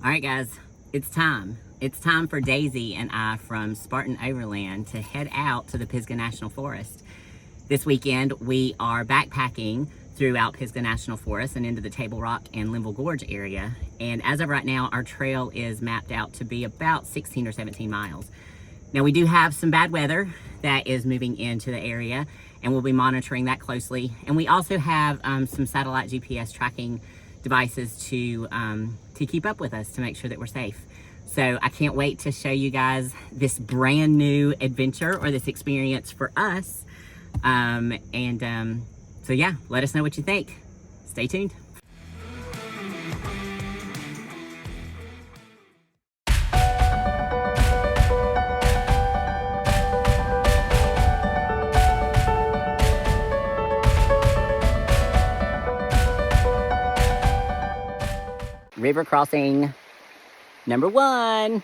All right, guys, it's time. It's time for Daisy and I from Spartan Overland to head out to the Pisgah National Forest. This weekend, we are backpacking throughout Pisgah National Forest and into the Tablerock and Linville Gorge area. And as of right now, our trail is mapped out to be about 16 or 17 miles. Now, we do have some bad weather that is moving into the area, and we'll be monitoring that closely. And we also have some satellite GPS tracking devices to keep up with us to make sure that we're safe. So I can't wait to show you guys this brand new adventure or this experience for us. So yeah, let us know what you think. Stay tuned. River crossing number 1. I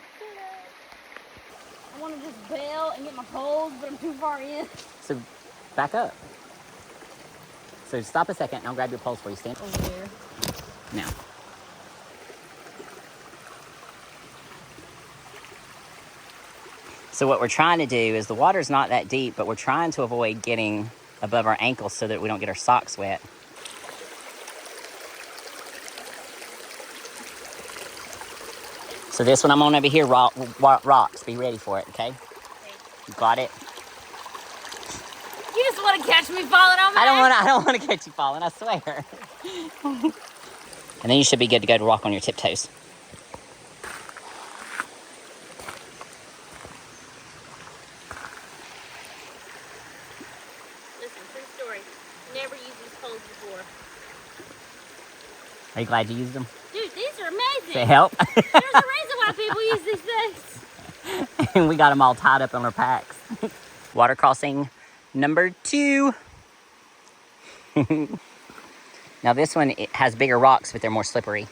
want to just bail and get my poles, but I'm too far in. So back up. So stop a second and I'll grab your poles for you. Stand Over there. now. So what we're trying to do is the water's not that deep, but we're trying to avoid getting above our ankles so that we don't get our socks wet. So this one I'm on over here, rocks. Be ready for it, okay? You got it? You just want to catch me falling on my I don't want to catch you falling, I swear. And then you should be good to go to walk on your tiptoes. Listen, true story. Never used these poles before. Are you glad you used them? Dude, these are amazing. To help? There's a reason why people use these things. And we got them all tied up on our packs. Water crossing number 2. Now this one, it has bigger rocks, but they're more slippery.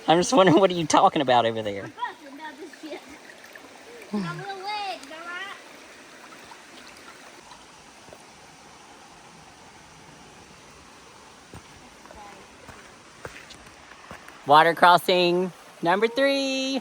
I'm just wondering, what are you talking about over there? I'm busting about this shit. My little legs, alright? Water crossing number 3.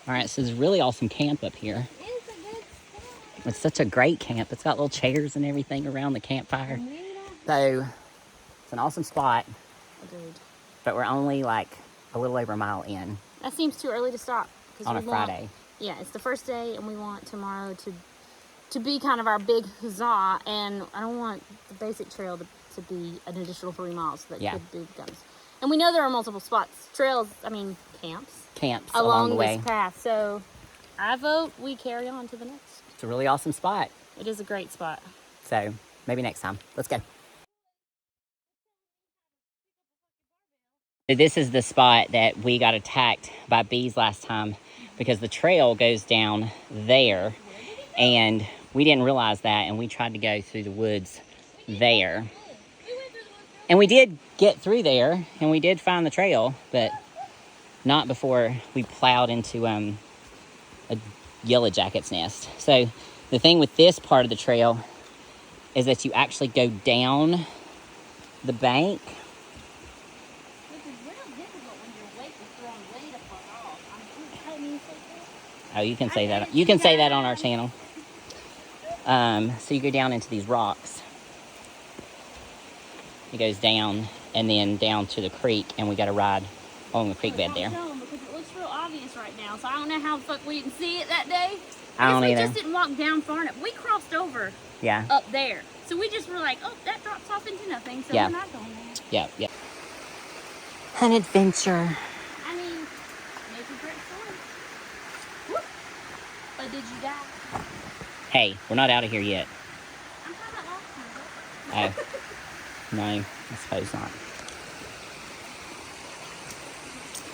All right, so there's a really awesome camp up here. It's a good spot. It's such a great camp. It's got little chairs and everything around the campfire. So it's an awesome spot, Agreed. but we're only like a little over a mile in That seems too early to stop. on a Friday. Yeah, it's the first day, and we want tomorrow to be kind of our big huzzah, and I don't want the basic trail to be an additional 3 miles that could becomes. And we know there are multiple spots, trails, camps along the way. this path. So I vote we carry on to the next. It's a really awesome spot. It is a great spot. So maybe next time. Let's go. This is the spot that we got attacked by bees last time because the trail goes down there, and we didn't realize that, and we tried to go through the woods there. And we did get through there, and we did find the trail, but not before we plowed into a yellow jacket's nest. So the thing with this part of the trail is that you actually go down the bank. Which is real difficult when your weight is thrown way the fuck off. Oh, you can say that. You can say that on our channel. So you go down into these rocks. It goes down and then down to the creek, and we got to ride along the creek bed there. Because it looks real obvious right now, so I don't know how the fuck we didn't see it that day. I don't either. We just didn't walk down far enough. We crossed over up there. So we just were like, oh, that drops off into nothing, so we're not going there. Yeah. An adventure. I mean, make a great story. Woo. But did you die? Hey, we're not out of here yet. I'm talking about last time. Oh. No, I suppose not.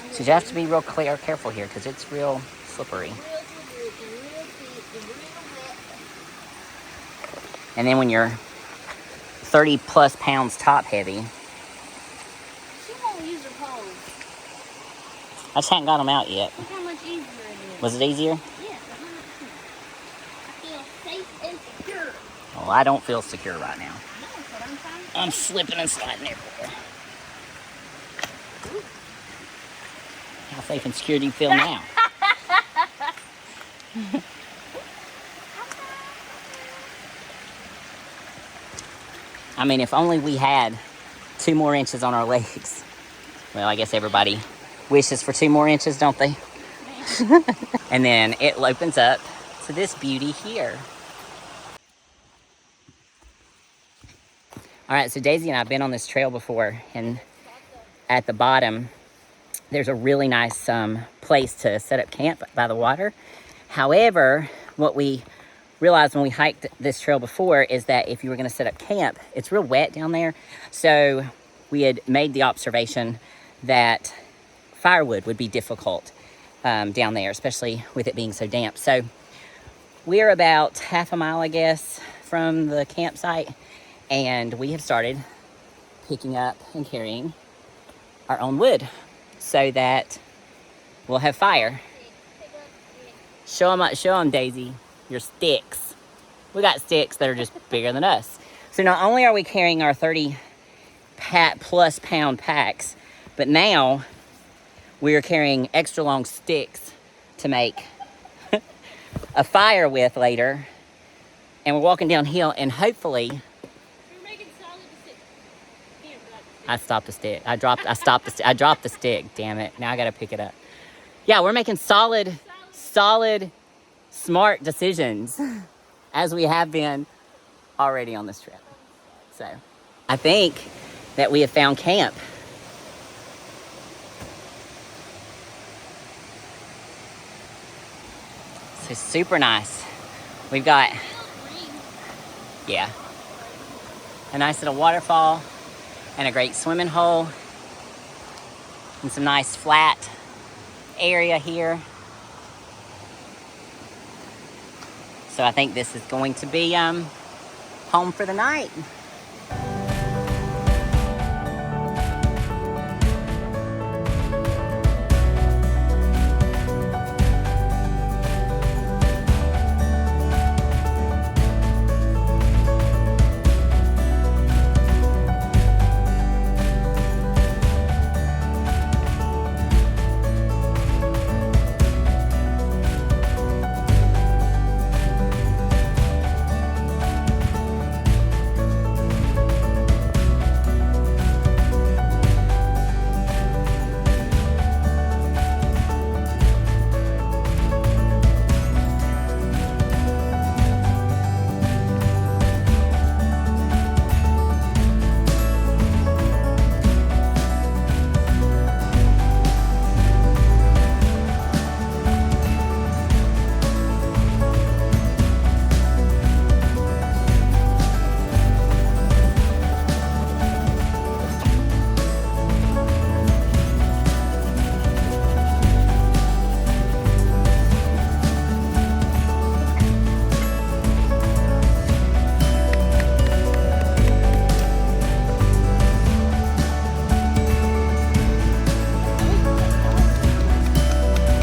I So you have to be real careful here because it's real slippery. And then when you're 30 plus pounds top heavy. She won't use her pole. I just hadn't got them out yet. Look how much easier it is. Was it easier? Yeah, 100%. I feel safe and secure. Well, I don't feel secure right now. That's what I'm trying to say. I'm slipping and sliding everywhere. How safe and secure do you feel now? I mean, if only we had 2 more inches on our legs. Well, I guess everybody wishes for 2 more inches, don't they? And then it opens up to this beauty here. All right, so Daisy and I have been on this trail before, and at the bottom, there's a really nice place to set up camp by the water. However, what we realized when we hiked this trail before is that if you were gonna set up camp, it's real wet down there. So we had made the observation that firewood would be difficult down there, especially with it being so damp. So we're about half a mile, I guess, from the campsite, and we have started picking up and carrying our own wood so that we'll have fire. Show them, Daisy, your sticks. We got sticks that are just bigger than us. So not only are we carrying our 30 plus pound packs, but now we are carrying extra long sticks to make a fire with later. And we're walking downhill, and hopefully... We're making solid stick. Here, I stopped the stick. I dropped the stick, damn it. Now I gotta pick it up. Yeah, we're making solid, smart decisions, as we have been already on this trip. So, I think that we have found camp. So super nice. We've got, yeah, a nice little waterfall and a great swimming hole and some nice flat area here. So I think this is going to be home for the night.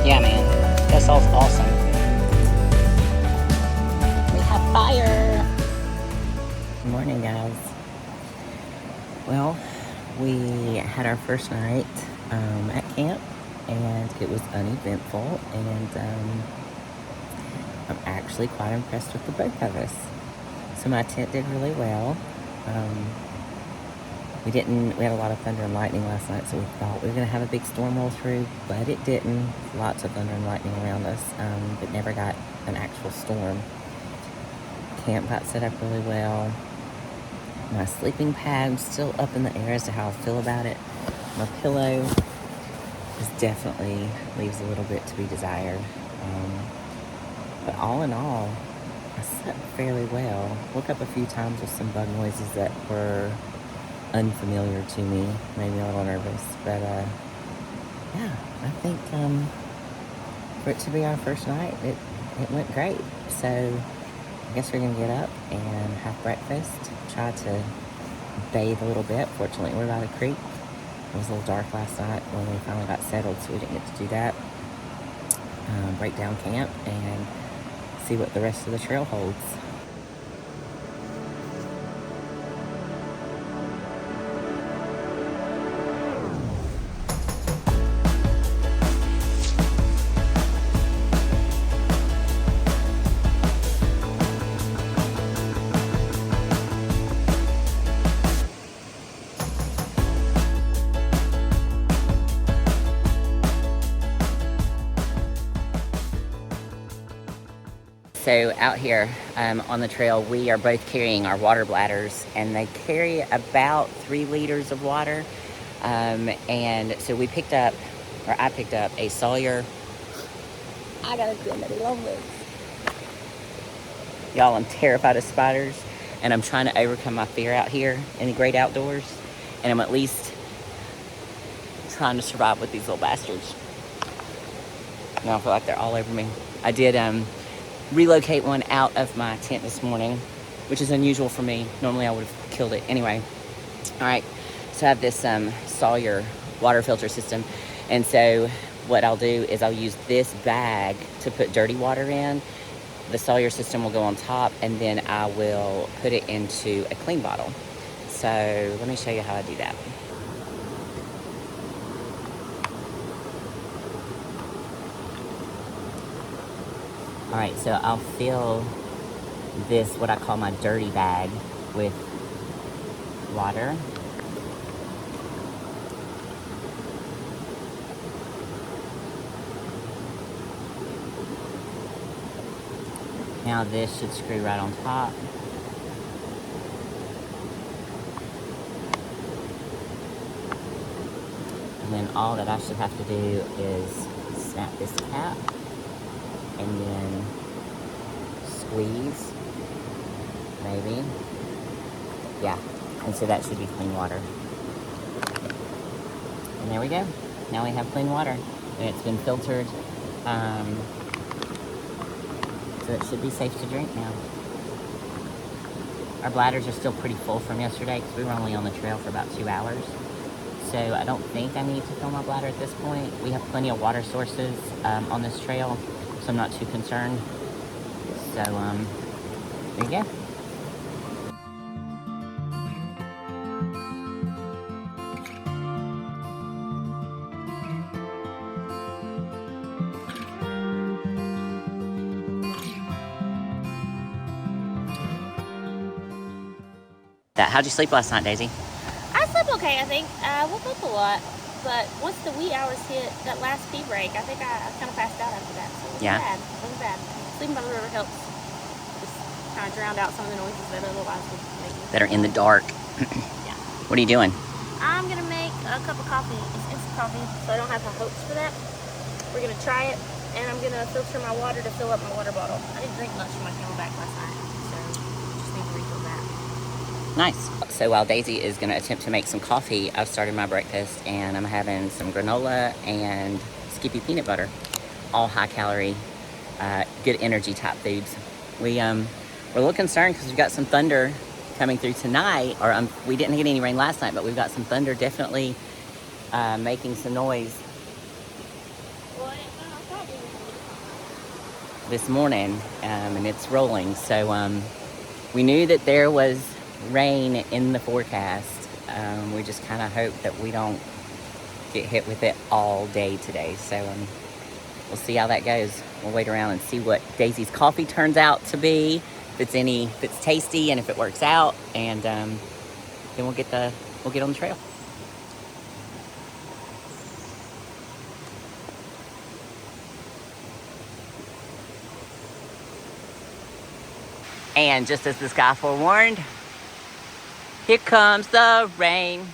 Yeah, man, that sounds awesome. We have fire. Good morning, guys. Well, we had our first night at camp, and it was uneventful, and I'm actually quite impressed with the both of us. So my tent did really well. We had a lot of thunder and lightning last night, so we thought we were going to have a big storm roll through, but it didn't. Lots of thunder and lightning around us, but never got an actual storm. Camp got set up really well. My sleeping pad still up in the air as to how I feel about it. My pillow definitely leaves a little bit to be desired. But all in all, I slept fairly well. Woke up a few times with some bug noises that were unfamiliar to me, made me a little nervous, but yeah, yeah, I think for it to be our first night, it went great. So I guess we're gonna get up and have breakfast, try to bathe a little bit. Fortunately, we're by the creek. It was a little dark last night when we finally got settled, so we didn't get to do that. Break down camp and see what the rest of the trail holds. So out here on the trail, we are both carrying our water bladders, and they carry about 3 liters of water. And so I picked up a Sawyer. I got a granddaddy long legs. Y'all, I'm terrified of spiders, and I'm trying to overcome my fear out here in the great outdoors. And I'm at least trying to survive with these little bastards. Now I feel like they're all over me. I did relocate one out of my tent this morning, which is unusual for me. Normally I would have killed it. Anyway, all right, so I have this Sawyer water filter system, and so what I'll do is I'll use this bag to put dirty water in. The Sawyer system will go on top, and then I will put it into a clean bottle. So let me show you how I do that. All right, so I'll fill this, what I call my dirty bag, with water. Now this should screw right on top. And then all that I should have to do is snap this cap and then squeeze, maybe. Yeah, and so that should be clean water. And there we go. Now we have clean water, and it's been filtered. So it should be safe to drink now. Our bladders are still pretty full from yesterday because we were only on the trail for about 2 hours. So I don't think I need to fill my bladder at this point. We have plenty of water sources on this trail, so I'm not too concerned. So there you go. How'd you sleep last night, Daisy? I slept okay, I think. I woke up a lot, but once the wee hours hit, that last pee break, I think I kind of passed out after that. So it was bad. It was bad. Sleeping by the river helps just kind of drown out some of the noises that otherwise would make me. That are in the dark. Yeah. What are you doing? I'm going to make a cup of coffee. It's instant coffee, so I don't have high hopes for that. We're going to try it, and I'm going to filter my water to fill up my water bottle. I didn't drink much from my Camelback last night, so just need to refill that. Nice. So while Daisy is going to attempt to make some coffee, I've started my breakfast, and I'm having some granola and Skippy peanut butter. All high calorie, good energy type foods. We're a little concerned because we've got some thunder coming through tonight, or we didn't get any rain last night, but we've got some thunder definitely making some noise this morning, and it's rolling. So we knew that there was rain in the forecast. We just kind of hope that we don't get hit with it all day today. So we'll see how that goes. We'll wait around and see what Daisy's coffee turns out to be, if it's tasty and if it works out, and then we'll get on the trail. And just as the sky forewarned, here comes the rain,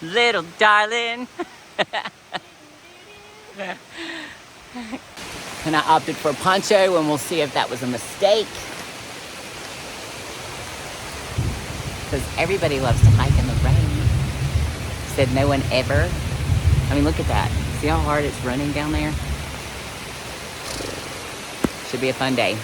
little darling. And I opted for a poncho, and we'll see if that was a mistake. Because everybody loves to hike in the rain. Said no one ever. I mean, look at that. See how hard it's running down there? Should be a fun day.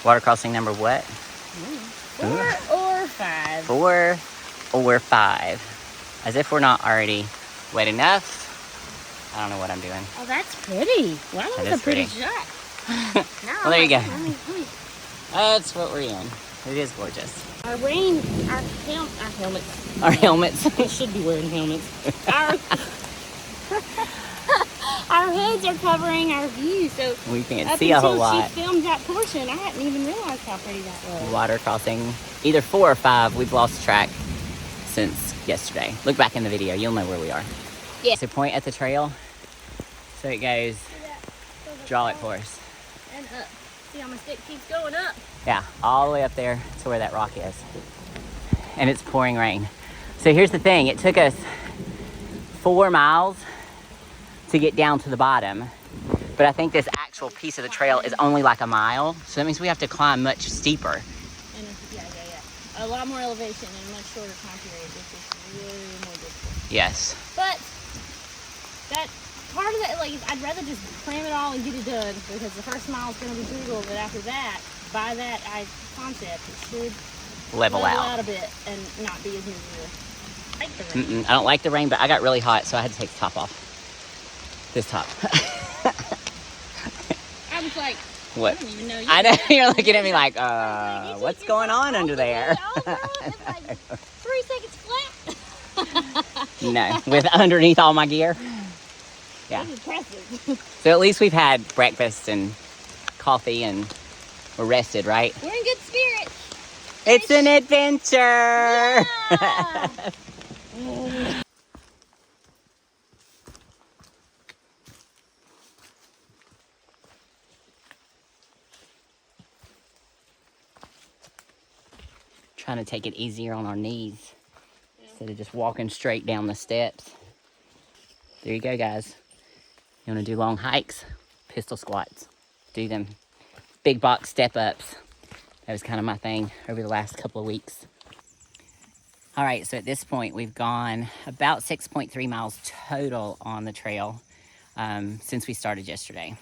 Water crossing number what? 4 or 5. 4 or 5. As if we're not already wet enough. I don't know what I'm doing. Oh, that's pretty. Wow, that was a pretty shot. Well, there you go. That's what we're in. It is gorgeous. Our helmets. Our helmets. We should be wearing helmets. Our hoods are covering our view, so we can't see a whole lot. She filmed that portion. I hadn't even realized how pretty that was. Water crossing, either 4 or 5. We've lost track since yesterday. Look back in the video. You'll know where we are. Yeah. So point at the trail. So it goes. Draw it for us. And up. See how my stick keeps going up? Yeah, all the way up there to where that rock is. And it's pouring rain. So here's the thing. It took us 4 miles to get down to the bottom. But I think this actual piece of the trail is only like a mile. So that means we have to climb much steeper. And yeah. A lot more elevation in a much shorter time period, which is really more difficult. Yes. But that part of that, like, I'd rather just cram it all and get it done, because the first mile is going to be brutal, but after that, by that concept, it should level out a bit and not be as miserable. I like the rain. I don't like the rain, but I got really hot, so I had to take the top off. This top. I was like, what? I don't even know you. I know, you're looking at me like, what's going on under there? Oh, girl, it's like 3 seconds flat. No, with underneath all my gear. Yeah. That's impressive. So at least we've had breakfast and coffee and we're rested, right? We're in good spirits. It's an adventure. Yeah. Trying to take it easier on our knees instead of just walking straight down the steps. There you go, guys. You want to do long hikes? Pistol squats. Do them. Big box step ups. That was kind of my thing over the last couple of weeks. All right, so at this point, we've gone about 6.3 miles total on the trail since we started yesterday.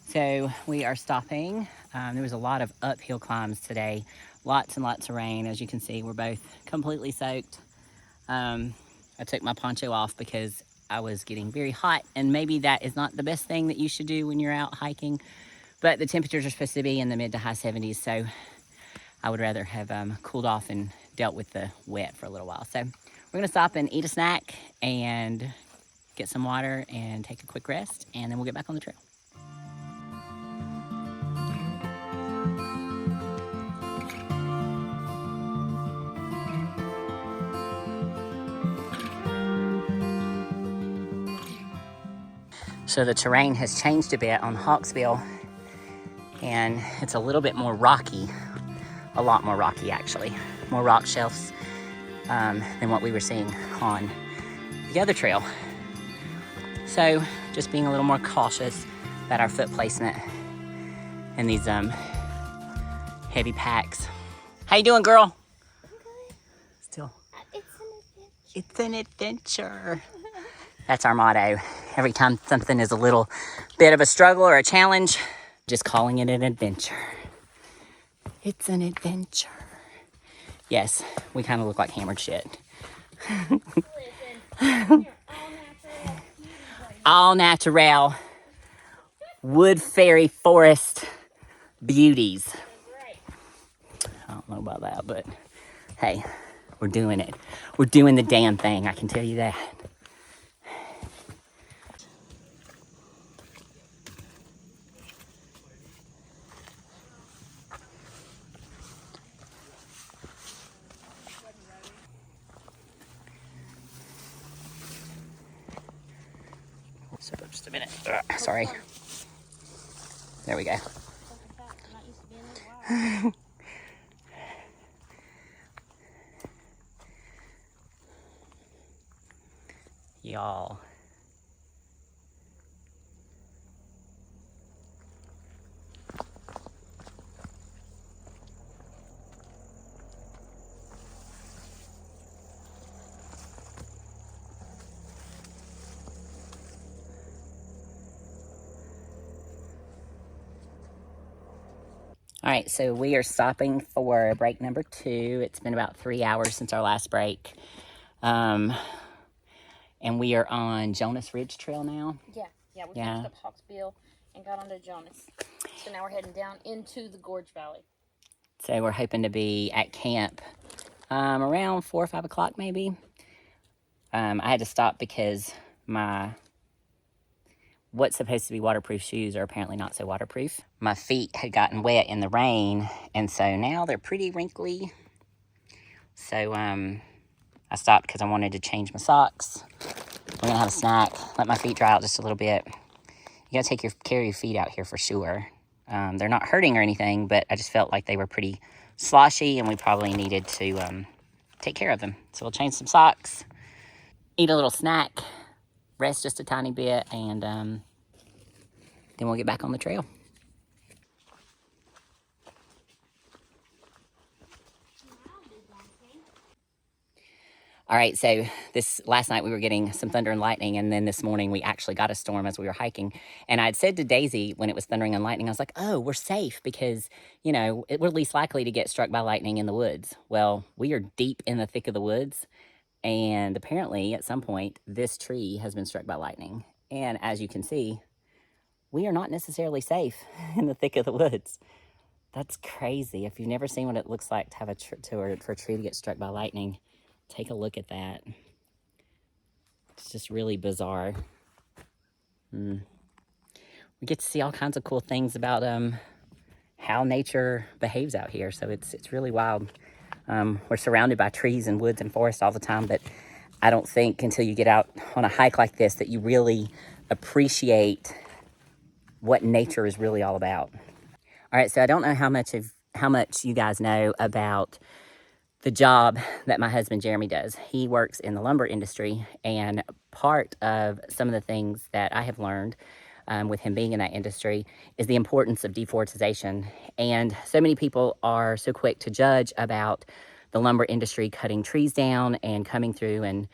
So we are stopping. There was a lot of uphill climbs today. Lots and lots of rain. As you can see, we're both completely soaked. I took my poncho off because I was getting very hot, and maybe that is not the best thing that you should do when you're out hiking, but the temperatures are supposed to be in the mid to high 70s, so I would rather have cooled off and dealt with the wet for a little while. So we're gonna stop and eat a snack and get some water and take a quick rest, and then we'll get back on the trail. So the terrain has changed a bit on Hawksbill, and it's a little bit more rocky, a lot more rocky actually, more rock shelves than what we were seeing on the other trail. So just being a little more cautious about our foot placement and these heavy packs. How you doing, girl? Okay. Still. It's an adventure. It's an adventure. That's our motto. Every time something is a little bit of a struggle or a challenge, just calling it an adventure. It's an adventure. Yes, we kind of look like hammered shit. All natural wood fairy forest beauties. I don't know about that, but hey, we're doing it. We're doing the damn thing, I can tell you that. So just a minute. Sorry. There we go. Y'all. All right, so we are stopping for break number 2. It's been about 3 hours since our last break. And we are on Jonas Ridge Trail now. Yeah, we finished up Hawksbill and got onto Jonas. So now we're heading down into the Gorge Valley. So we're hoping to be at camp around 4 or 5 o'clock maybe. I had to stop because what's supposed to be waterproof shoes are apparently not so waterproof. My feet had gotten wet in the rain, and so now they're pretty wrinkly. So I stopped because I wanted to change my socks. We're gonna have a snack, let my feet dry out just a little bit. You gotta carry your feet out here for sure. They're not hurting or anything, but I just felt like they were pretty sloshy, and we probably needed to take care of them. So we'll change some socks, eat a little snack, rest just a tiny bit, and then we'll get back on the trail. All right, so last night we were getting some thunder and lightning, and then this morning we actually got a storm as we were hiking. And I'd said to Daisy when it was thundering and lightning, I was like, oh, we're safe because, we're least likely to get struck by lightning in the woods. Well, we are deep in the thick of the woods, and apparently at some point this tree has been struck by lightning. And as you can see, we are not necessarily safe in the thick of the woods. That's crazy. If you've never seen what it looks like to have for a tree to get struck by lightning, take a look at that. It's just really bizarre. We get to see all kinds of cool things about how nature behaves out here. So it's really wild. We're surrounded by trees and woods and forests all the time, but I don't think until you get out on a hike like this that you really appreciate what nature is really all about. All right, so I don't know how much you guys know about the job that my husband Jeremy does. He works in the lumber industry, and part of some of the things that I have learned with him being in that industry is the importance of deforestation. And so many people are so quick to judge about the lumber industry cutting trees down and coming through and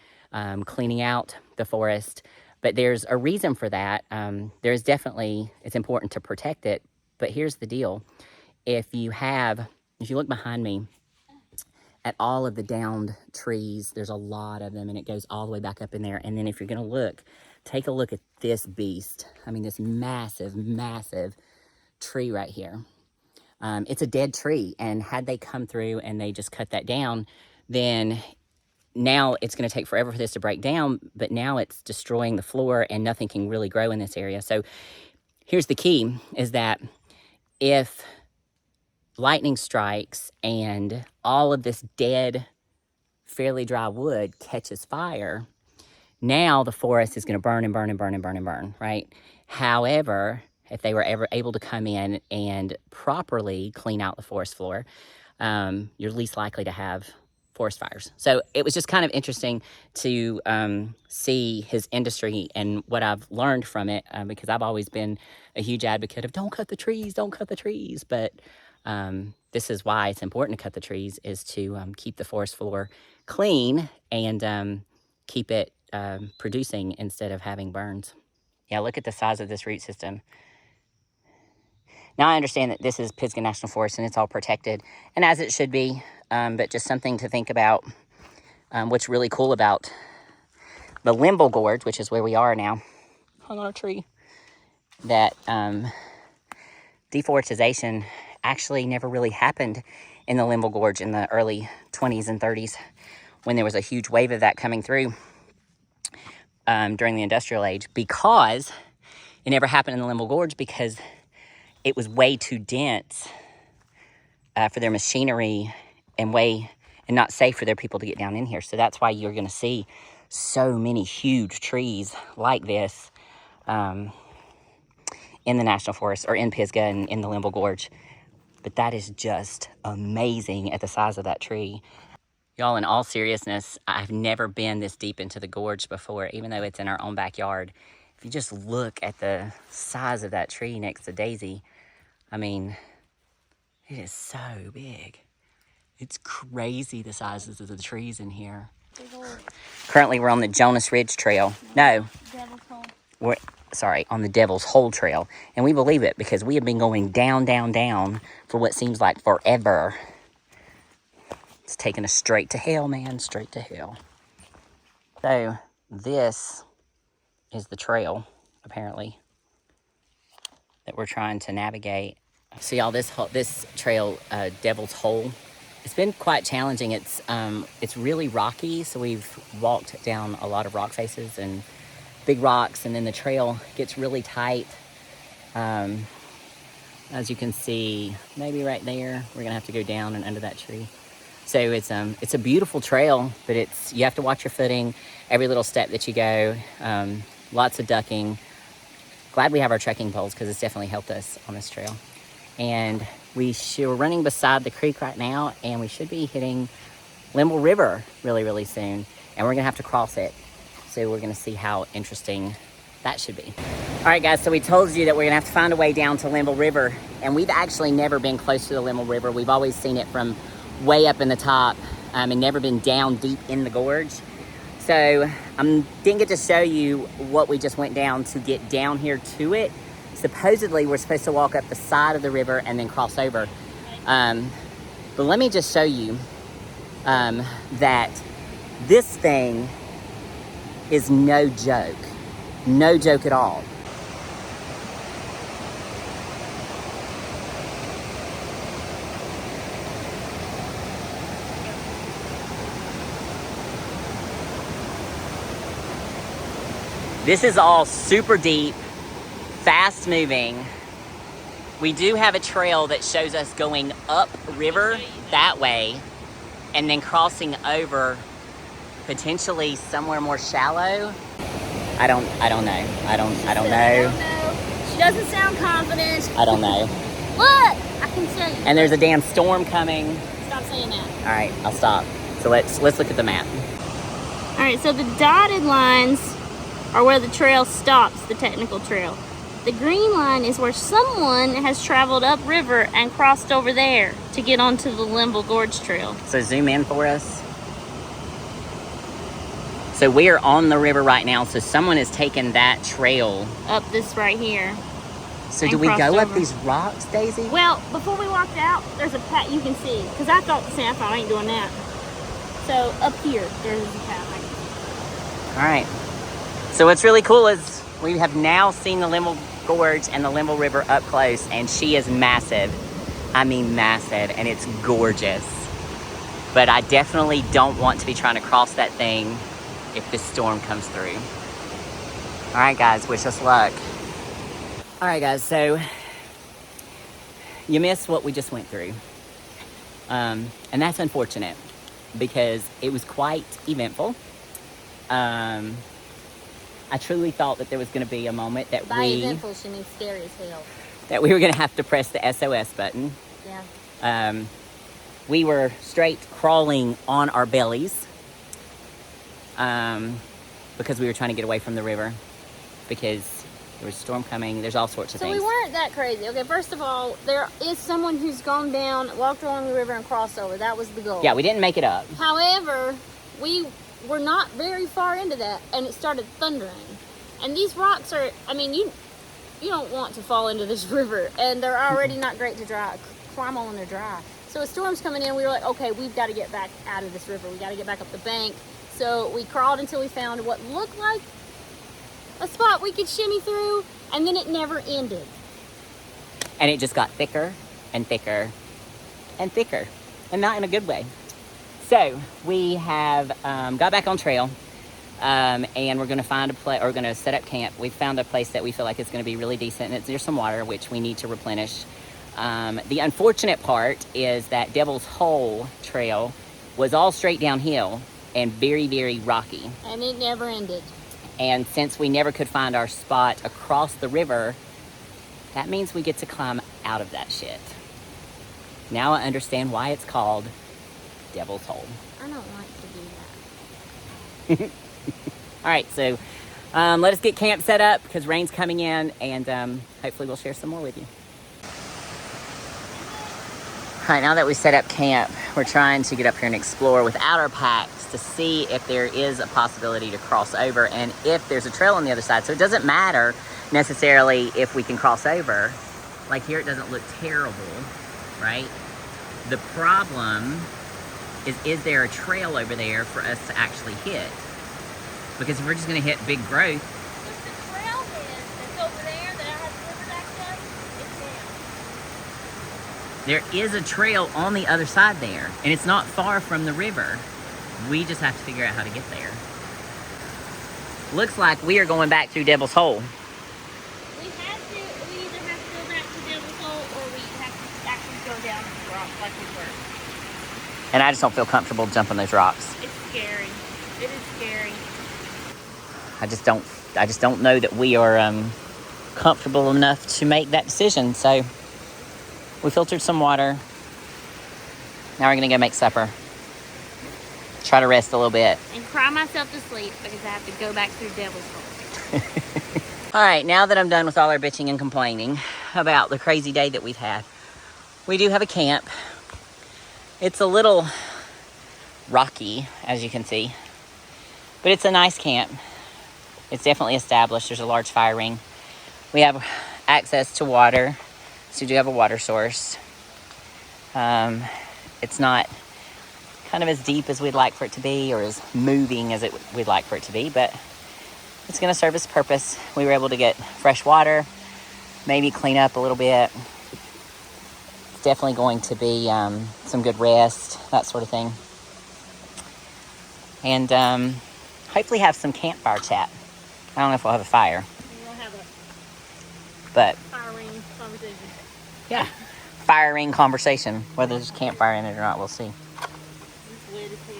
cleaning out the forest. But there's a reason for that. It's important to protect it. But here's the deal. If you look behind me at all of the downed trees, there's a lot of them, and it goes all the way back up in there. And then if you're gonna take a look at this beast. I mean, this massive, massive tree right here. It's a dead tree, and had they come through and they just cut that down, then now it's gonna take forever for this to break down, but now it's destroying the floor and nothing can really grow in this area. So here's the key, is that if lightning strikes and all of this dead, fairly dry wood catches fire, now the forest is going to burn and burn and burn and burn and burn, right? However, if they were ever able to come in and properly clean out the forest floor, you're least likely to have forest fires. So it was just kind of interesting to see his industry and what I've learned from it, because I've always been a huge advocate of don't cut the trees, don't cut the trees. But this is why it's important to cut the trees, is to keep the forest floor clean and keep it producing instead of having burns. Yeah, look at the size of this root system. Now I understand that this is Pisgah National Forest and it's all protected, and as it should be, but just something to think about. What's really cool about the Linville Gorge, which is where we are now, hung on a tree, that deforestation actually never really happened in the Linville Gorge in the early 20s and 30s, when there was a huge wave of that coming through during the industrial age, because it never happened in the Linville Gorge because it was way too dense for their machinery and not safe for their people to get down in here. So that's why you're going to see so many huge trees like this in the National Forest, or in Pisgah and in the Linville Gorge. But that is just amazing at the size of that tree. Y'all, in all seriousness, I've never been this deep into the gorge before, even though it's in our own backyard. If you just look at the size of that tree next to Daisy, I mean, it is so big. It's crazy the sizes of the trees in here. Currently, we're on the Jonas Ridge Trail. No, on the Devil's Hole Trail. And we believe it because we have been going down, down, down for what seems like forever. It's taking us straight to hell, man, straight to hell. So this is the trail, apparently, that we're trying to navigate. See, y'all, this trail, Devil's Hole, it's been quite challenging. It's really rocky, so we've walked down a lot of rock faces and big rocks, and then the trail gets really tight. As you can see, maybe right there, we're gonna have to go down and under that tree. So it's a beautiful trail, but you have to watch your footing every little step that you go. Lots of ducking. Glad we have our trekking poles because it's definitely helped us on this trail. And we're running beside the creek right now, and we should be hitting Linville River really, really soon. And we're gonna have to cross it. So we're gonna see how interesting that should be. All right, guys, so we told you that we're gonna have to find a way down to Linville River, and we've actually never been close to the Linville River. We've always seen it from way up in the top, and never been down deep in the gorge. So didn't get to show you what we just went down to get down here to it. Supposedly, we're supposed to walk up the side of the river and then cross over. But let me just show you that this thing is no joke. No joke at all. This is all super deep, fast moving. We do have a trail that shows us going up river that way and then crossing over potentially somewhere more shallow. I don't know. I don't know. She doesn't sound confident. I don't know. Look, I can show you. And there's a damn storm coming. Stop saying that. All right, I'll stop. So let's look at the map. All right, so the dotted lines are where the trail stops, the technical trail. The green line is where someone has traveled upriver and crossed over there to get onto the Linville Gorge Trail. So zoom in for us. So we are on the river right now, so someone has taken that trail. Up this right here. So do we go up these rocks, Daisy? Well, before we walked out, there's a path you can see, because I thought the same, I thought I ain't doing that. So up here, there's a path. All right. So what's really cool is we have now seen the Linville Gorge and the Linville River up close, and she is massive. I mean massive, and it's gorgeous. But I definitely don't want to be trying to cross that thing if this storm comes through. All right, guys, wish us luck. All right, guys, so you missed what we just went through. And that's unfortunate because it was quite eventful. I truly thought that there was going to be a moment that By eventful, she means scary as hell. That we were going to have to press the SOS button. Yeah. We were straight crawling on our bellies because we were trying to get away from the river because there was a storm coming. There's all sorts of things. So we weren't that crazy. Okay, first of all, there is someone who's gone down, walked along the river and crossed over. That was the goal. Yeah, we didn't make it up. However, we were not very far into that, and it started thundering. And these rocks are, I mean, you don't want to fall into this river, and they're already not great to climb on when they're dry. So a storm's coming in, we were like, okay, we've got to get back out of this river. We got to get back up the bank. So we crawled until we found what looked like a spot we could shimmy through, and then it never ended. And it just got thicker and thicker and thicker, and not in a good way. So we have got back on trail, and we're going to find a place, or going to set up camp. We found a place that we feel like is going to be really decent, and it's near some water, which we need to replenish. The unfortunate part is that Devil's Hole Trail was all straight downhill and very, very rocky. And it never ended. And since we never could find our spot across the river, that means we get to climb out of that shit. Now I understand why it's called Devil's Hole. I don't like to do that. All right, so let us get camp set up because rain's coming in, and hopefully we'll share some more with you. All right, now that we set up camp, we're trying to get up here and explore without our packs to see if there is a possibility to cross over and if there's a trail on the other side. So it doesn't matter necessarily if we can cross over. Like here, it doesn't look terrible, right? The problem is there a trail over there for us to actually hit? Because if we're just gonna hit big growth. What's the trail is that's over there that I have the river back up? It's down. There is a trail on the other side there, and it's not far from the river. We just have to figure out how to get there. Looks like we are going back through Devil's Hole. We either have to go back to Devil's Hole or we have to actually go down the rock like we were. And I just don't feel comfortable jumping those rocks. It's scary. It is scary. I just don't know that we are comfortable enough to make that decision. So we filtered some water. Now we're gonna go make supper. Try to rest a little bit. And cry myself to sleep because I have to go back through Devil's Hole. All right, now that I'm done with all our bitching and complaining about the crazy day that we've had, we do have a camp. It's a little rocky, as you can see, but it's a nice camp. It's definitely established. There's a large fire ring. We have access to water, so we do have a water source. It's not kind of as deep as we'd like for it to be, or as moving as we'd like for it to be, but it's going to serve its purpose. We were able to get fresh water, maybe clean up a little bit. It's definitely going to be some good rest, that sort of thing. And hopefully have some campfire chat. I don't know if we'll have a fire. We'll have a fire ring conversation. Yeah, fire ring conversation. Whether there's campfire in it or not, we'll see. It's weird as hell.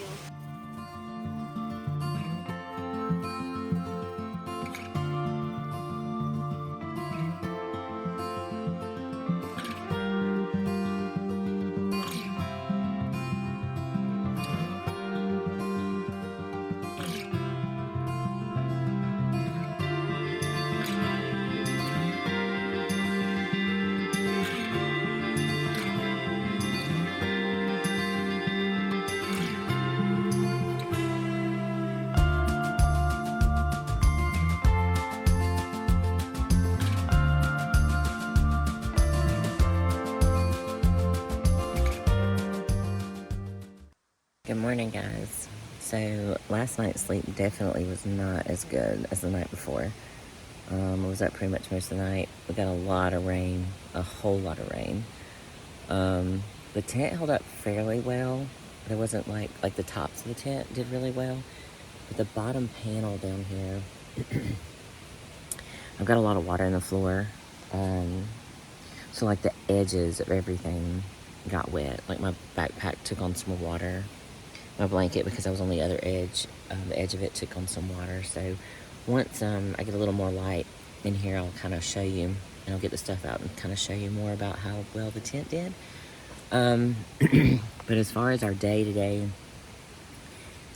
Good morning, guys. So last night's sleep definitely was not as good as the night before. I was up pretty much most of the night. We got a lot of rain, a whole lot of rain. The tent held up fairly well. There wasn't like the tops of the tent did really well, but the bottom panel down here, I've got a lot of water in the floor. So like the edges of everything got wet. Like my backpack took on some water. My blanket, because I was on the other edge, the edge of it took on some water. So once I get a little more light in here, I'll kind of show you, and I'll get the stuff out and kind of show you more about how well the tent did. But as far as our day today,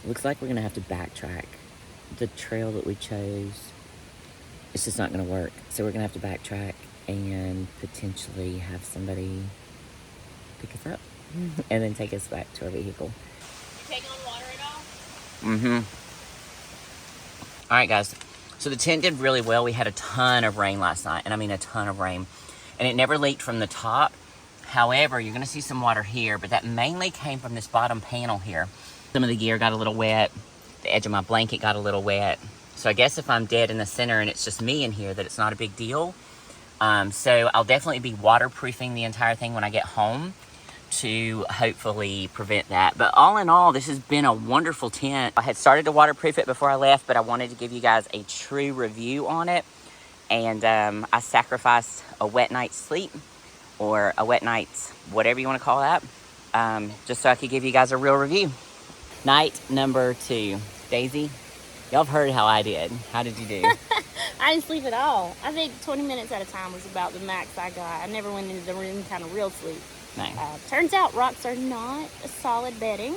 it looks like we're gonna have to backtrack. The trail that we chose, it's just not gonna work. So we're gonna have to backtrack and potentially have somebody pick us up and then take us back to our vehicle. Take on water at all? Mm-hmm. All right, guys. So the tent did really well. We had a ton of rain last night, and I mean a ton of rain. And it never leaked from the top. However, you're going to see some water here, but that mainly came from this bottom panel here. Some of the gear got a little wet. The edge of my blanket got a little wet. So I guess if I'm dead in the center and it's just me in here, that it's not a big deal. So I'll definitely be waterproofing the entire thing when I get home to hopefully prevent that. But all in all, this has been a wonderful tent. I had started to waterproof it before I left, but I wanted to give you guys a true review on it. And I sacrificed a wet night's sleep, or a wet night's whatever you want to call that, just so I could give you guys a real review. Night number 2. Daisy, y'all have heard how I did. How did you do? I didn't sleep at all. I think 20 minutes at a time was about the max I got. I never went into the room kind of real sleep. No. Turns out rocks are not a solid bedding.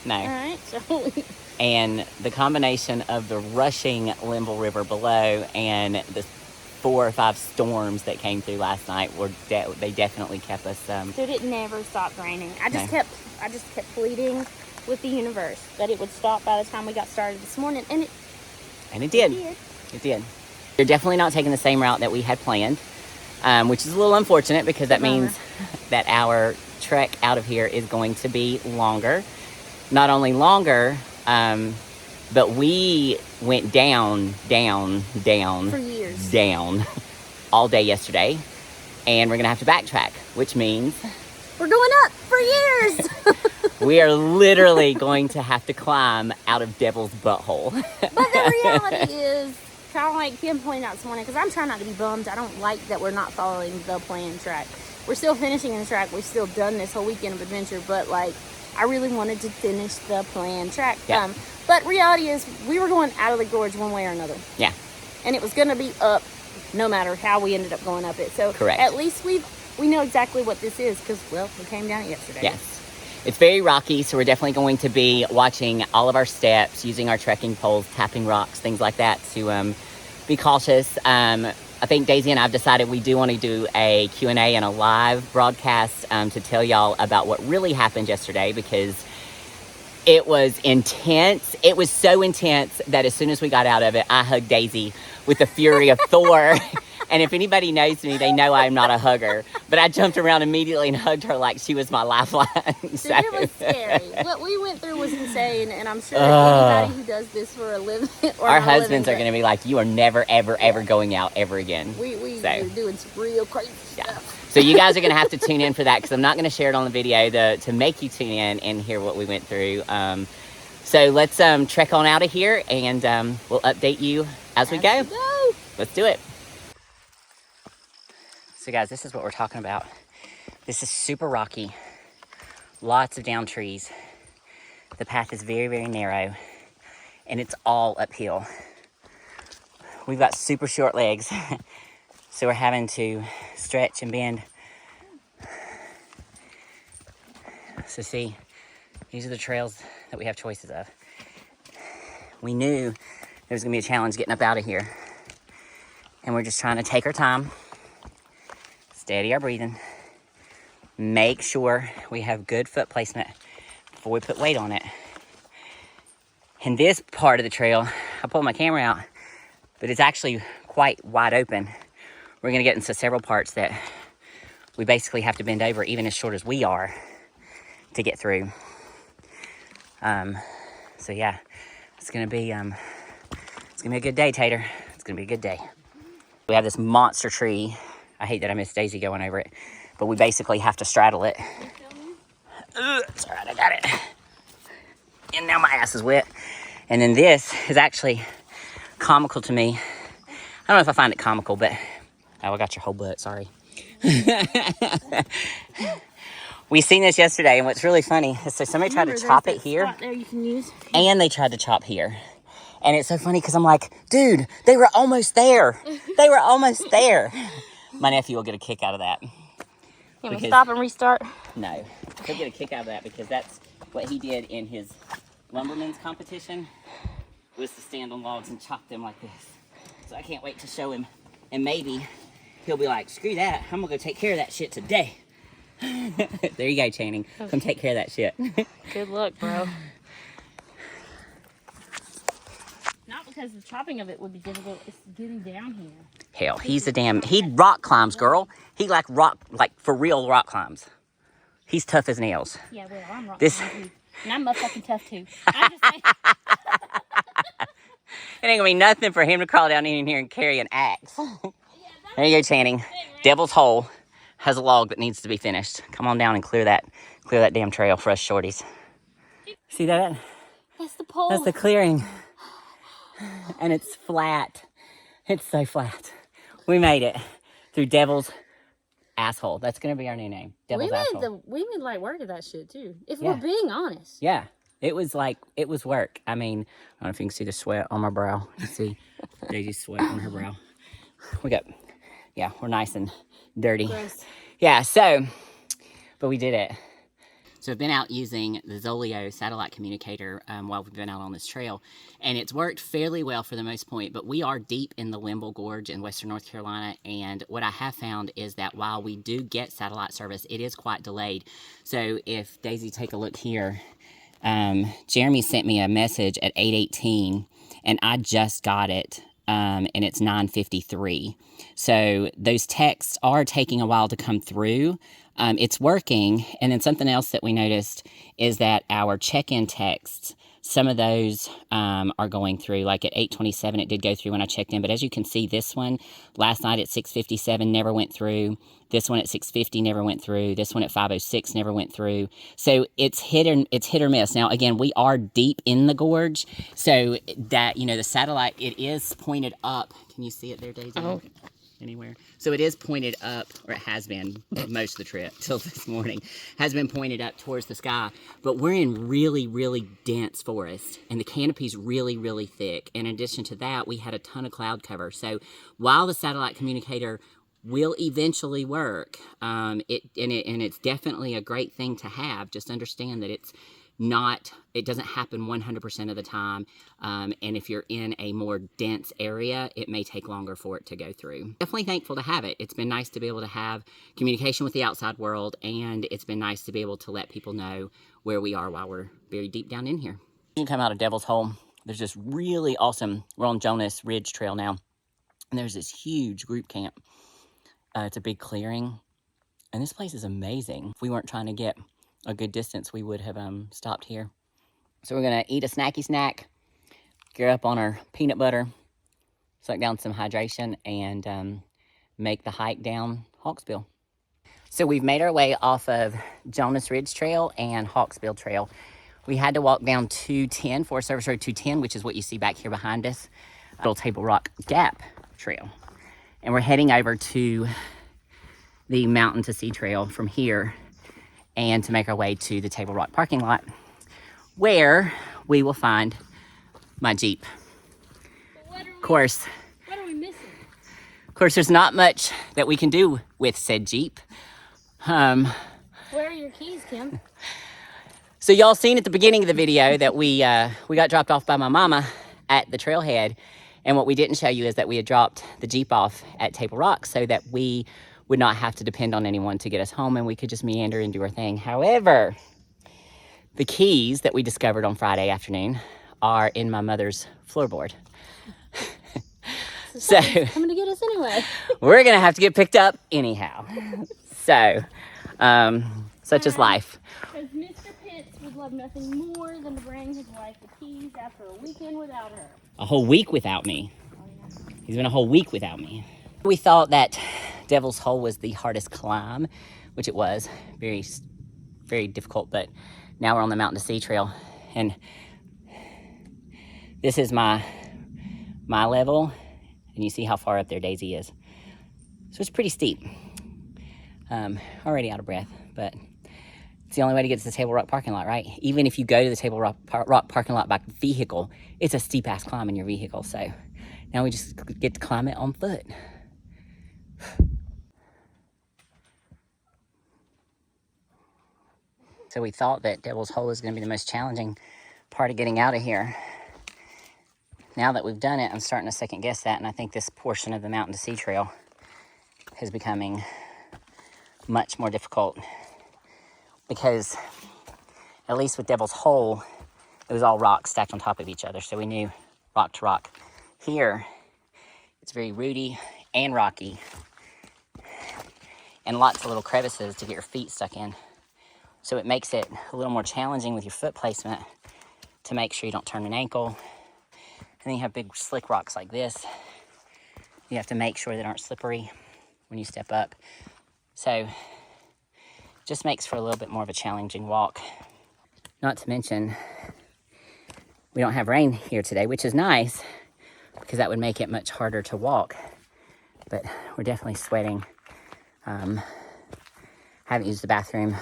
No. All right, so and the combination of the rushing Linville River below and the 4 or 5 storms that came through last night they definitely kept us. Dude, it never stopped raining. I just kept pleading with the universe that it would stop by the time we got started this morning, and it did. did. It did. We're definitely not taking the same route that we had planned, which is a little unfortunate because that means that our trek out of here is going to be longer. Not only longer, but we went down For years. down all day yesterday, and we're gonna have to backtrack, which means we're going up for years. we are literally going to have to climb out of Devil's Butthole. But the reality is, kind of like Kim pointed out this morning, because I'm trying not to be bummed. I don't like that we're not following the planned track. We're still finishing the track. We've still done this whole weekend of adventure, but like, I really wanted to finish the planned track. Yeah. But reality is, we were going out of the gorge one way or another. Yeah. And it was going to be up no matter how we ended up going up it. So correct. At least we know exactly what this is because, well, we came down it yesterday. Yes. It's very rocky, so we're definitely going to be watching all of our steps, using our trekking poles, tapping rocks, things like that to be cautious. I think Daisy and I have decided we do want to do a Q&A and a live broadcast to tell y'all about what really happened yesterday, because it was intense. It was so intense that as soon as we got out of it, I hugged Daisy with the fury of Thor. And if anybody knows me, they know I'm not a hugger. But I jumped around immediately and hugged her like she was my lifeline. So. It was scary. What we went through was insane. And I'm sure anybody who does this for a living... Our husbands are going to be like, you are never, ever, ever going out ever again. We're doing some real crazy stuff. So you guys are going to have to tune in for that, because I'm not going to share it on the video to make you tune in and hear what we went through. So let's trek on out of here, and we'll update you as we go. Let's do it. So guys, this is what we're talking about. This is super rocky, lots of down trees. The path is very, very narrow, and it's all uphill. We've got super short legs, so we're having to stretch and bend. So see, these are the trails that we have choices of. We knew there was gonna be a challenge getting up out of here, and we're just trying to take our time, steady our breathing, make sure we have good foot placement before we put weight on it. In this part of the trail, I pulled my camera out, but it's actually quite wide open. We're gonna get into several parts that we basically have to bend over, even as short as we are, to get through. So yeah, it's gonna be a good day, Tater. It's gonna be a good day. We have this monster tree. I hate that I missed Daisy going over it, but we basically have to straddle it. It's all right, I got it. And now my ass is wet. And then this is actually comical to me. I don't know if I find it comical, but oh, I got your whole butt, sorry. We seen this yesterday, and what's really funny is so somebody tried to chop it here, there you can use. and they tried to chop here. And it's so funny because I'm like, dude, they were almost there. They were almost there. My nephew will get a kick out of that. Can we stop and restart? No, he'll get a kick out of that because that's what he did in his lumberman's competition, was to stand on logs and chop them like this. So I can't wait to show him, and maybe he'll be like, screw that, I'm gonna go take care of that shit today. There you go, Channing. Come take care of that shit. Good luck, bro. Not because the chopping of it would be difficult, it's getting down here. Hell, he rock climbs, girl. He like for real rock climbs. He's tough as nails. Yeah, well, I'm rock climbing too. And I'm fucking tough too. I'm just saying. It ain't gonna be nothing for him to crawl down in here and carry an axe. There you go, Channing. Devil's Hole has a log that needs to be finished. Come on down and clear that damn trail for us shorties. See that? That's the pole. That's the clearing. And it's flat. It's so flat. We made it through Devil's Asshole. That's gonna be our new name. Devil's Asshole. We made light work of that shit too. If we're being honest. Yeah. It was work. I mean, I don't know if you can see the sweat on my brow. You see Daisy's sweat on her brow. We're nice and dirty. Gross. Yeah, but we did it. So I've been out using the Zoleo satellite communicator while we've been out on this trail, and it's worked fairly well for the most part, but we are deep in the Linville Gorge in western North Carolina, and what I have found is that while we do get satellite service, it is quite delayed. So if Daisy, take a look here, Jeremy sent me a message at 8:18, and I just got it and it's 9:53. So those texts are taking a while to come through. It's working. And then something else that we noticed is that our check-in texts, some of those are going through. Like at 8:27, it did go through when I checked in. But as you can see, this one last night at 6:57 never went through. This one at 6:50 never went through. This one at 5:06 never went through. So it's hit or miss. Now, again, we are deep in the gorge, so that, you know, the satellite, it is pointed up. Can you see it there, Daisy? Oh. Anywhere? So it is pointed up, or it has been most of the trip till this morning, has been pointed up towards the sky. But we're in really, really dense forest, and the canopy's really, really thick. In addition to that, we had a ton of cloud cover. So while the satellite communicator will eventually work, and it's definitely a great thing to have, just understand that it doesn't happen 100% of the time, and if you're in a more dense area, it may take longer for it to go through. Definitely thankful to have it. It's been nice to be able to have communication with the outside world, and it's been nice to be able to let people know where we are while we're very deep down in here. You can come out of Devil's Hole. There's this really awesome, we're on Jonas Ridge Trail now, and there's this huge group camp. It's a big clearing, and this place is amazing. If we weren't trying to get a good distance, we would have stopped here. So we're gonna eat a snacky snack, gear up on our peanut butter, suck down some hydration, and make the hike down Hawksbill. So we've made our way off of Jonas Ridge Trail and Hawksbill Trail. We had to walk down 210, Forest Service Road 210, which is what you see back here behind us, little Tablerock Gap Trail. And we're heading over to the Mountain to Sea Trail from here, and to make our way to the Tablerock parking lot, where we will find my Jeep. What are we missing? Of course, there's not much that we can do with said Jeep. Where are your keys, Kim? So y'all seen at the beginning of the video that we got dropped off by my mama at the trailhead, and what we didn't show you is that we had dropped the Jeep off at Tablerock so that we would not have to depend on anyone to get us home, and we could just meander and do our thing. However, the keys that we discovered on Friday afternoon are in my mother's floorboard. So coming to get us anyway. We're gonna have to get picked up anyhow. So, such is life. Because Mr. Pitts would love nothing more than to bring his wife the keys after a weekend without her. A whole week without me. He's been a whole week without me. We thought that Devil's Hole was the hardest climb, which it was. Very, very difficult, but now we're on the Mountain to Sea Trail, and this is my level, and you see how far up there Daisy is. So it's pretty steep. Already out of breath, but it's the only way to get to the Tablerock parking lot, right? Even if you go to the Tablerock parking lot by vehicle, it's a steep ass climb in your vehicle. So now we just get to climb it on foot. So we thought that Devil's Hole is going to be the most challenging part of getting out of here. Now that we've done it, I'm starting to second guess that, and I think this portion of the Mountain to Sea Trail is becoming much more difficult, because at least with Devil's Hole, it was all rocks stacked on top of each other, so we knew rock to rock. Here, it's very rooty and rocky, and lots of little crevices to get your feet stuck in. So it makes it a little more challenging with your foot placement to make sure you don't turn an ankle. And then you have big slick rocks like this. You have to make sure they aren't slippery when you step up. So it just makes for a little bit more of a challenging walk. Not to mention, we don't have rain here today, which is nice, because that would make it much harder to walk. But we're definitely sweating. Haven't used the bathroom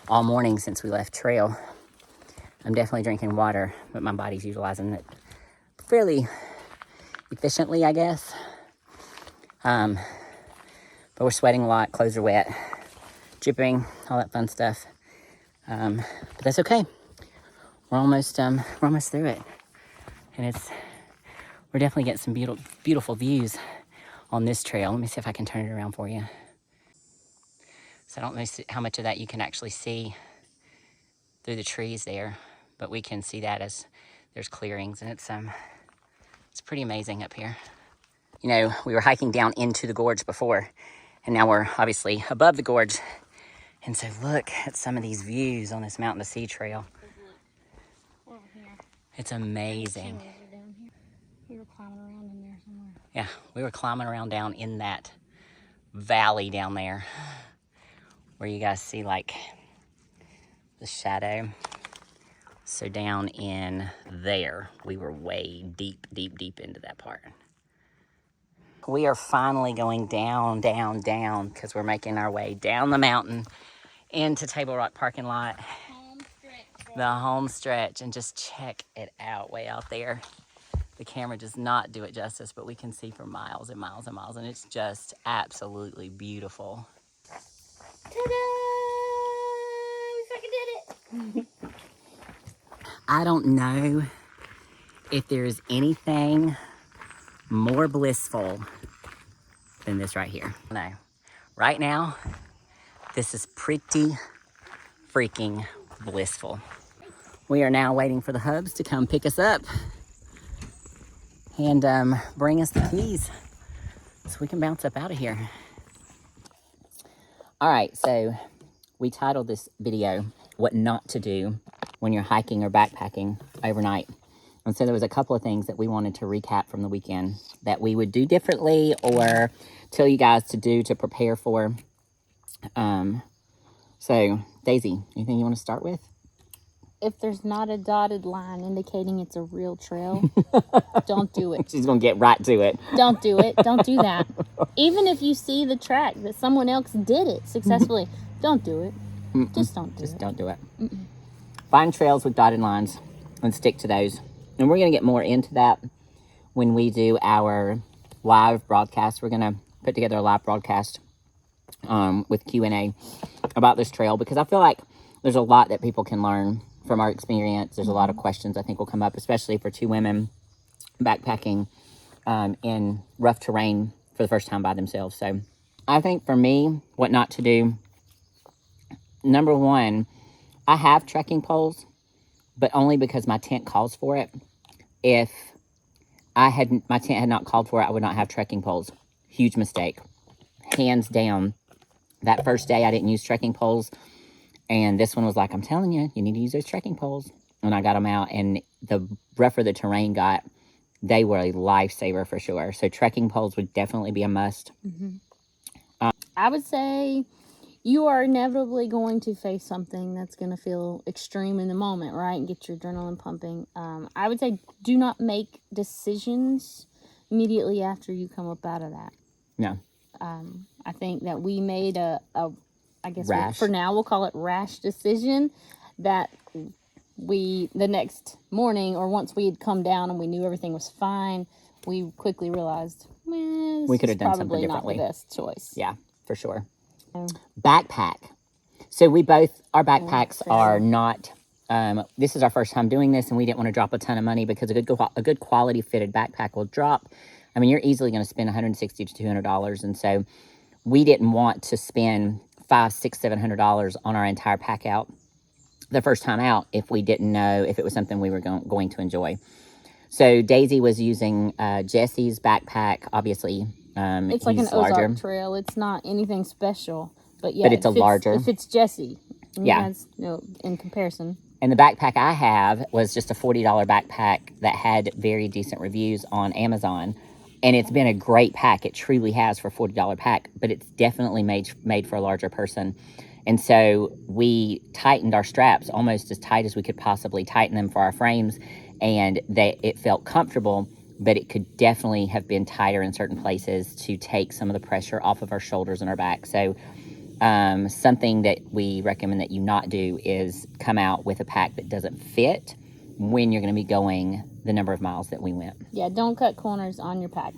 all morning since we left trail. I'm definitely drinking water, but my body's utilizing it fairly efficiently, I guess. But we're sweating a lot, clothes are wet, dripping, all that fun stuff. But that's okay. We're almost through it. And we're definitely getting some beautiful views on this trail. Let me see if I can turn it around for you. So I don't know how much of that you can actually see through the trees there, but we can see that as there's clearings, and it's It's pretty amazing up here. You know, we were hiking down into the gorge before, and now we're obviously above the gorge. And so look at some of these views on this mountain to sea trail. It's amazing. We were climbing around in there somewhere. Yeah, we were climbing around down in that valley down there where you guys see like the shadow. So down in there, we were way deep into that part. We are finally going down, because we're making our way down the mountain into Tablerock Parking Lot. Home stretch. The home stretch, and just check it out way out there. The camera does not do it justice, but we can see for miles and miles and miles, and it's just absolutely beautiful. Ta-da! We fucking did it! I don't know if there's anything more blissful than this right here. No. Right now, this is pretty freaking blissful. We are now waiting for the hubs to come pick us up and bring us the keys so we can bounce up out of here. All right, so we titled this video, What Not to Do When You're Hiking or Backpacking Overnight. And so there was a couple of things that we wanted to recap from the weekend that we would do differently or tell you guys to do to prepare for. So, Daisy, anything you want to start with? If there's not a dotted line indicating it's a real trail, don't do it. She's going to get right to it. Don't do it. Don't do that. Even if you see the track that someone else did it successfully, don't do it. Just don't do it. Just don't do it. Find trails with dotted lines and stick to those. And we're going to get more into that when we do our live broadcast. We're going to put together a live broadcast with Q&A about this trail, because I feel like there's a lot that people can learn from our experience. There's a lot of questions I think will come up, especially for two women backpacking in rough terrain for the first time by themselves. So I think for me, what not to do, number one, I have trekking poles, but only because my tent calls for it. If my tent had not called for it, I would not have trekking poles. Huge mistake. Hands down. That first day I didn't use trekking poles. And this one was like, I'm telling you, you need to use those trekking poles. And I got them out, and the rougher the terrain got, they were a lifesaver for sure. So trekking poles would definitely be a must. I would say you are inevitably going to face something that's going to feel extreme in the moment, right? And get your adrenaline pumping. I would say do not make decisions immediately after you come up out of that. No. I think that we made I guess rash. For now we'll call it rash decision, that the next morning, or once we had come down and we knew everything was fine, we quickly realized, we could have done something differently. Not the best choice. Yeah, for sure. Backpack. So our backpacks are not, this is our first time doing this, and we didn't want to drop a ton of money, because a good quality fitted backpack will drop. I mean, you're easily going to spend $160 to $200. And so we didn't want to spend $500, $600, $700 on our entire pack out the first time out if we didn't know if it was something we were going to enjoy. So Daisy was using Jesse's backpack. Obviously, it's like an larger. Ozark Trail. It's not anything special, but it's larger. If it's Jesse, yeah, in comparison. And the backpack I have was just a $40 backpack that had very decent reviews on Amazon. And it's been a great pack. It truly has for a $40 pack, but it's definitely made for a larger person. And so we tightened our straps almost as tight as we could possibly tighten them for our frames. And it felt comfortable, but it could definitely have been tighter in certain places to take some of the pressure off of our shoulders and our back. So something that we recommend that you not do is come out with a pack that doesn't fit when you're going to be going the number of miles that we went. Yeah, don't cut corners on your pack.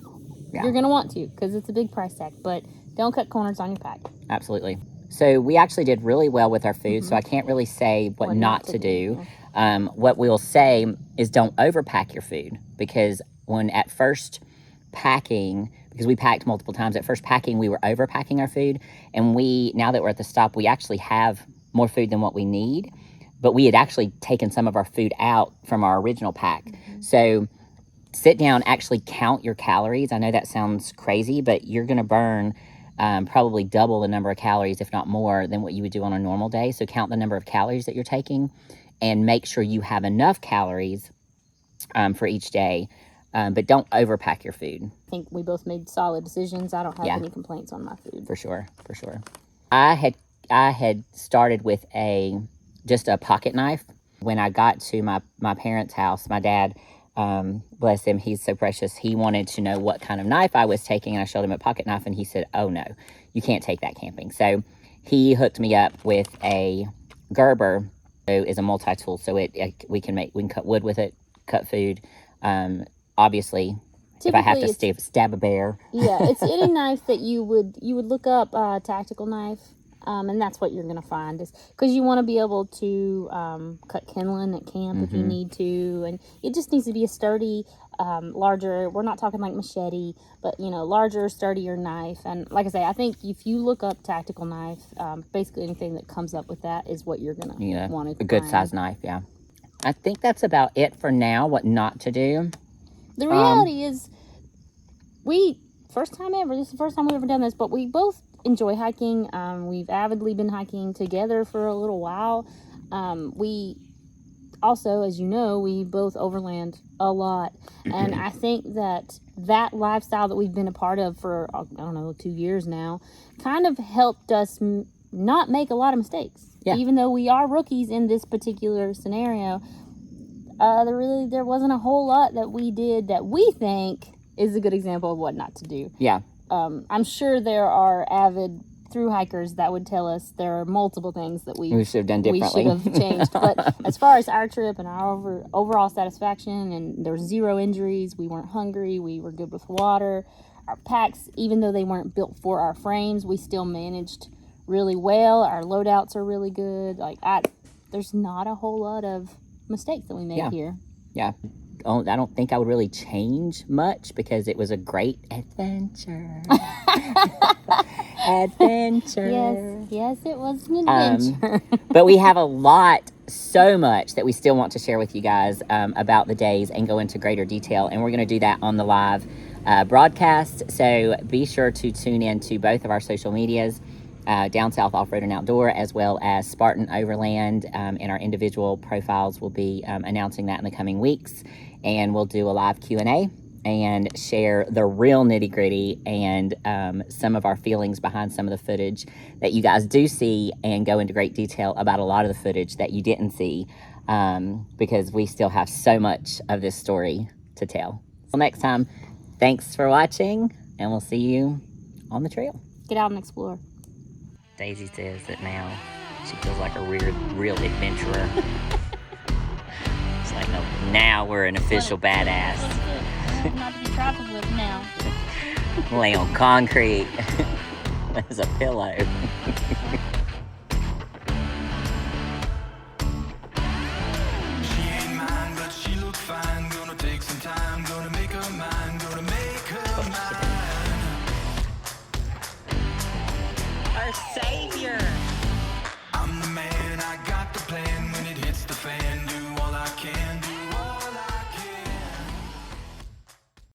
Yeah. You're going to want to, because it's a big price tag, but don't cut corners on your pack. Absolutely. So we actually did really well with our food, so I can't really say what not to do. What we'll say is don't overpack your food, because when at first packing, because we packed multiple times, at first packing we were overpacking our food, and now that we're at the stop, we actually have more food than what we need. But we had actually taken some of our food out from our original pack. So sit down, actually count your calories. I know that sounds crazy, but you're going to burn probably double the number of calories, if not more, than what you would do on a normal day. So count the number of calories that you're taking and make sure you have enough calories for each day, but don't overpack your food. I think we both made solid decisions. I don't have any complaints on my food. For sure. I had started with just a pocket knife. When I got to my parents' house, my dad, bless him, he's so precious, he wanted to know what kind of knife I was taking, and I showed him a pocket knife, and he said, oh no, you can't take that camping. So he hooked me up with a Gerber. So is a multi-tool, so we can cut wood with it, cut food. Obviously, if I have to stab a bear. Yeah, it's any knife that you would look up, tactical knife, and that's what you're going to find, is because you want to be able to cut kindling at camp if you need to, and it just needs to be a sturdy, larger, we're not talking like machete, but larger, sturdier knife. And like I say, I think if you look up tactical knife, basically anything that comes up with that is what you're going to want to a good size knife. Yeah, I think that's about it for now. What not to do. The reality is, first time ever, this is the first time we've ever done this, but we both enjoy hiking. We've avidly been hiking together for a little while. We also, as you know, we both overland a lot. And I think that lifestyle that we've been a part of for, 2 years now, kind of helped us not make a lot of mistakes. Yeah. Even though we are rookies in this particular scenario, there wasn't a whole lot that we did that we think is a good example of what not to do. Yeah. I'm sure there are avid through hikers that would tell us there are multiple things that we should have done differently. We should have changed. But as far as our trip and our overall satisfaction, and there were 0 injuries, we weren't hungry, we were good with water. Our packs, even though they weren't built for our frames, we still managed really well. Our loadouts are really good. There's not a whole lot of mistakes that we made here. Yeah. I don't think I would really change much because it was a great adventure. Yes, it was an adventure. But we have so much that we still want to share with you guys about the days and go into greater detail. And we're going to do that on the live broadcast. So be sure to tune in to both of our social medias, Down South Off-Road and Outdoor, as well as Spartan Overland. In our individual profiles, we'll be announcing that in the coming weeks. And we'll do a live Q&A and share the real nitty-gritty and some of our feelings behind some of the footage that you guys do see, and go into great detail about a lot of the footage that you didn't see, because we still have so much of this story to tell. Until next time, thanks for watching, and we'll see you on the trail. Get out and explore. Daisy says that now she feels like a real adventurer. It's like, no, now we're an official badass. Not to be trifled with now. Lay on concrete. There's a pillow. She ain't mine, but she look fine. Gonna take some time, gonna make her mine, gonna make her mine. Our